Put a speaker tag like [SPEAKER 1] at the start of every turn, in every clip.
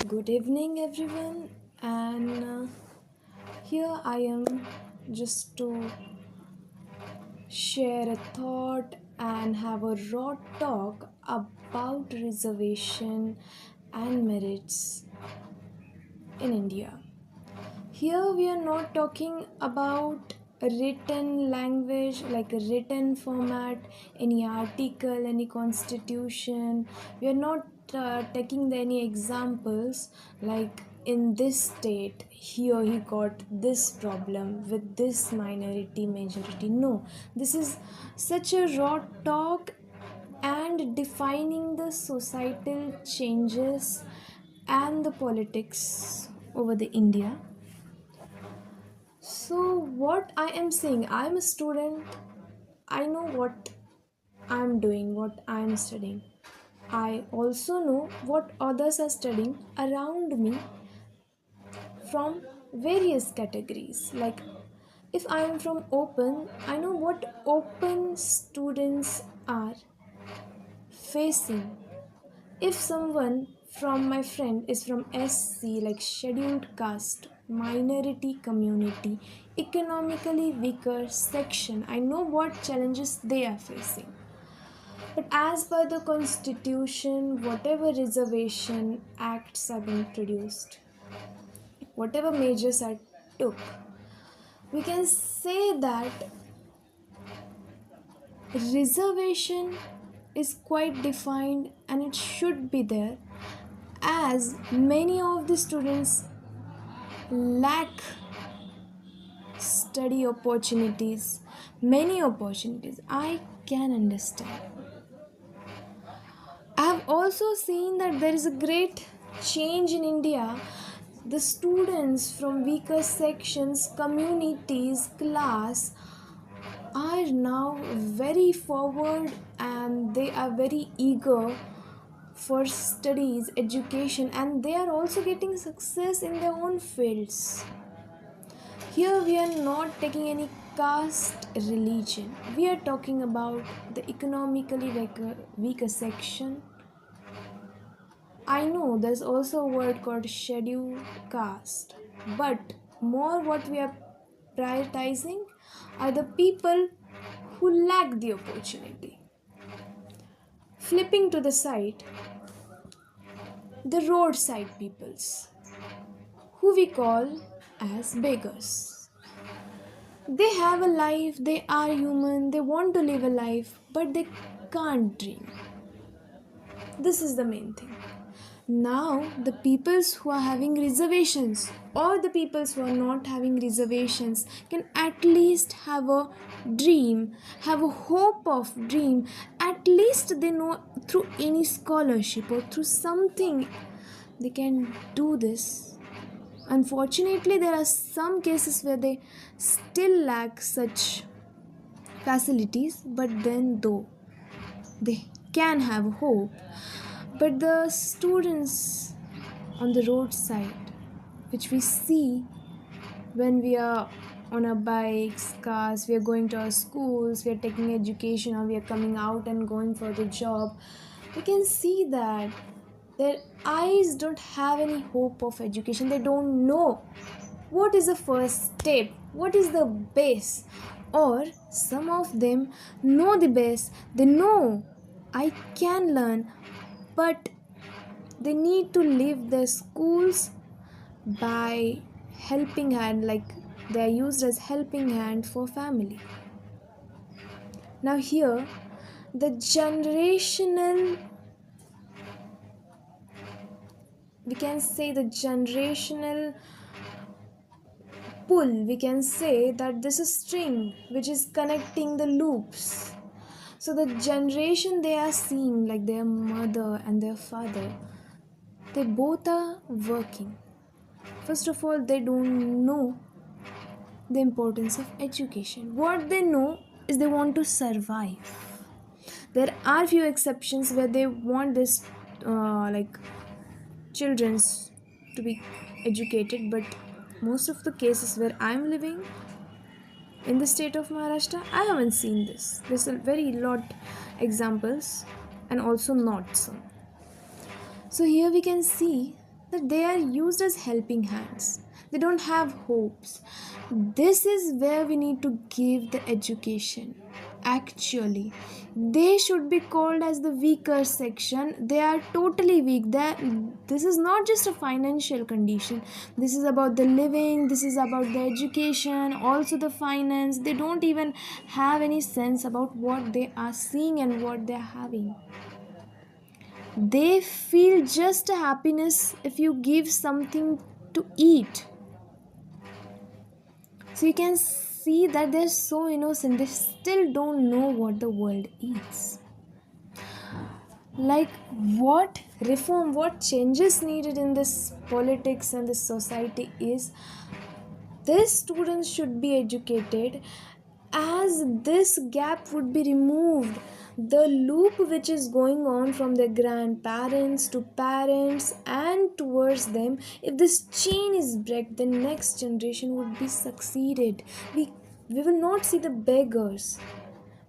[SPEAKER 1] Good evening, everyone, and here I am just to share a thought and have a raw talk about reservation and merits in India. Here we are not talking about a written language like a written format, any article, any constitution. We are not taking any examples like in this state here he got this problem with this minority majority. No, this is such a raw talk and defining the societal changes and the politics over the India. So, what I am saying, I'm a student, I know what I'm doing, what I'm studying. I also know what others are studying around me from various categories. Like, if I am from open, I know what open students are facing. If someone from my friend is from SC, like scheduled caste, minority community, economically weaker section, I know what challenges they are facing. But as per the constitution, whatever reservation acts are being produced, whatever measures are took, we can say that reservation is quite defined and it should be there as many of the students lack study opportunities, many opportunities. I can understand. I have also seen that there is a great change in India. The students from weaker sections, communities, class are now very forward and they are very eager for studies, education, and they are also getting success in their own fields. Here we are not taking any caste religion. We are talking about the economically weaker section. I know there's also a word called scheduled caste, but more what we are prioritizing are the people who lack the opportunity. Flipping to the side, the roadside peoples, who we call as beggars. They have a life, they are human, they want to live a life, but they can't dream. This is the main thing. Now, the peoples who are having reservations or the peoples who are not having reservations can at least have a dream, have a hope of dream. At least they know through any scholarship or through something they can do this. Unfortunately, there are some cases where they still lack such facilities, but then though they can have hope. But the students on the roadside, which we see when we are on our bikes, cars, we are going to our schools, we are taking education, or we are coming out and going for the job, we can see that their eyes don't have any hope of education. They don't know what is the first step, what is the base, or some of them know the base. They know I can learn, but they need to leave their schools by helping hand, like they are used as helping hand for family. Now here the generational, we can say the generational pull, we can say that this is string which is connecting the loops. So the generation they are seeing, like their mother and their father, they both are working. First of all, they don't know the importance of education. What they know is they want to survive. There are few exceptions where they want this like children's to be educated, but most of the cases where I'm living in the state of Maharashtra, I haven't seen this. There's a very lot examples and also not some. So here we can see that they are used as helping hands. They don't have hopes. This is where we need to give the education. Actually, they should be called as the weaker section. They are totally weak. This is not just a financial condition. This is about the living, this is about the education, also the finance. They don't even have any sense about what they are seeing and what they are having. They feel just a happiness if you give something to eat. So you can see that they're so innocent, they still don't know what the world is. Like, what reform, what changes needed in this politics and this society is these students should be educated, as this gap would be removed. The loop which is going on from their grandparents to parents and towards them, if this chain is break, the next generation would be succeeded. We will not see the beggars.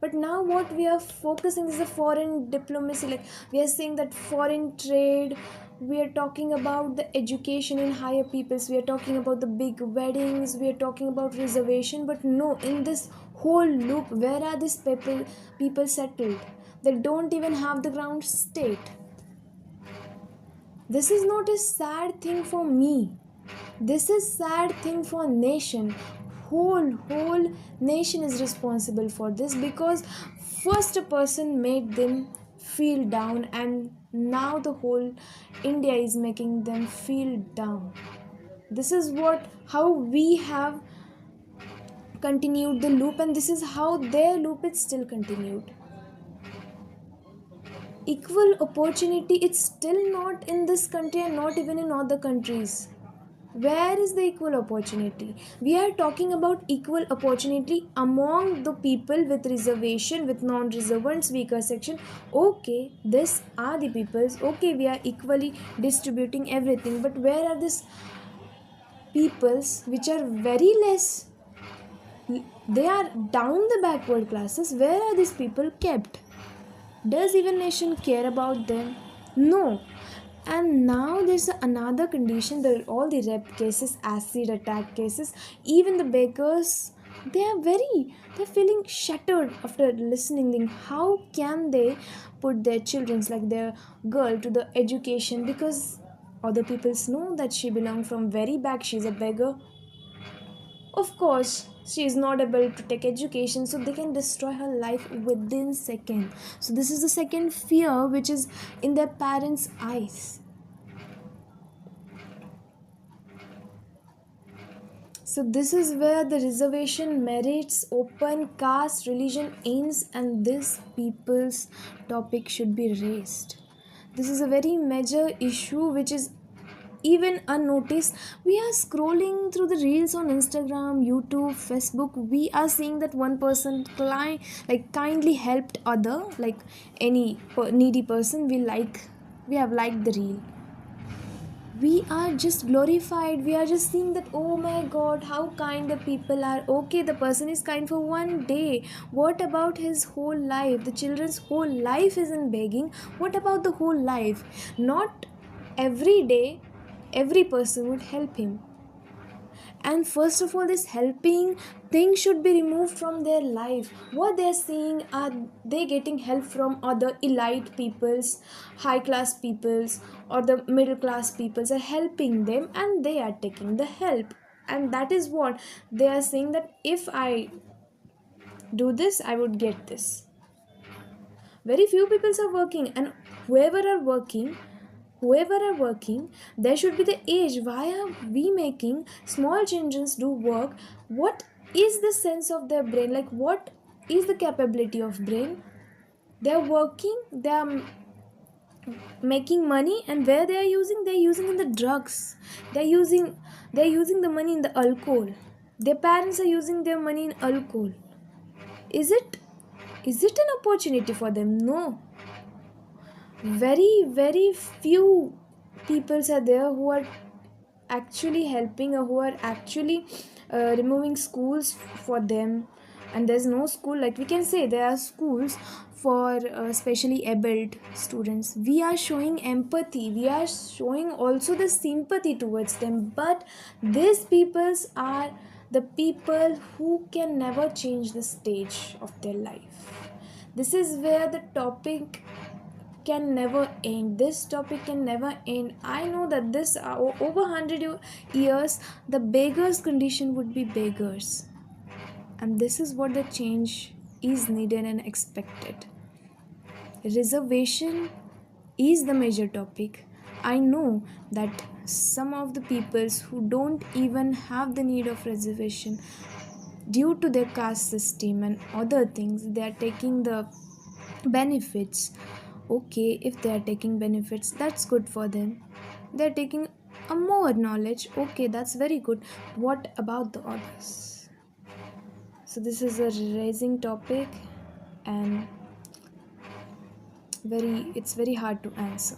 [SPEAKER 1] But now what we are focusing is the foreign diplomacy. Like, we are saying that foreign trade, we are talking about the education in higher peoples, we are talking about the big weddings, we are talking about reservation. But no, in this whole loop, where are these people settled? They don't even have the ground state. This is not a sad thing for me, this is sad thing for nation. Whole nation is responsible for this, because first a person made them feel down, and now the whole India is making them feel down. This is what how we have continued the loop, and this is how their loop is still continued. Equal opportunity, it's still not in this country and not even in other countries. Where is the equal opportunity? We are talking about equal opportunity among the people with reservation, with non-reservants, weaker section. Okay, these are the peoples. Okay, we are equally distributing everything. But where are these peoples which are very less? They are down the backward classes. Where are these people kept? Does even nation care about them? No. And now there's another condition. There are all the rape cases, acid attack cases, even the bakers. They're feeling shattered after listening. How can they put their children's, like their girl, to the education, because other peoples know that she belongs from very back, she's a beggar. Of course, she is not able to take education, so they can destroy her life within second. So this is the second fear which is in their parents' eyes. So this is where the reservation merits, open caste, religion ends, and this people's topic should be raised. This is a very major issue which is even unnoticed. We are scrolling through the reels on Instagram, YouTube, Facebook. We are seeing that one person kindly helped other, like any needy person. We have liked the reel. We are just glorified. We are just seeing that, oh my god, how kind the people are. Okay, the person is kind for one day. What about his whole life? The children's whole life is in begging. What about the whole life? Not every day every person would help him. And first of all, this helping thing should be removed from their life. What they're seeing, are they getting help from other elite peoples, high class peoples, or the middle class peoples are helping them, and they are taking the help. And that is what they are saying, that if I do this, I would get this. Very few people are working, and whoever are working, there should be the age. Why are we making small children do work? What is the sense of their brain? Like, what is the capability of brain? They're working, they're making money, and where they're using in the drugs. They're using the money in the alcohol. Their parents are using their money in alcohol. Is it an opportunity for them? No. Very few peoples are there who are actually helping, or who are actually removing schools for them. And there's no school, like we can say there are schools for specially abled students. We are showing empathy, we are showing also the sympathy towards them, but these peoples are the people who can never change the stage of their life. This is where the topic can never end. This topic can never end. I know that this over 100 years the beggars condition would be beggars, and this is what the change is needed and expected. Reservation is the major topic. I know that some of the peoples who don't even have the need of reservation due to their caste system and other things, they are taking the benefits. Okay, if they are taking benefits, that's good for them. They're taking a more knowledge. Okay, that's very good. What about the others? So this is a raising topic, and it's very hard to answer.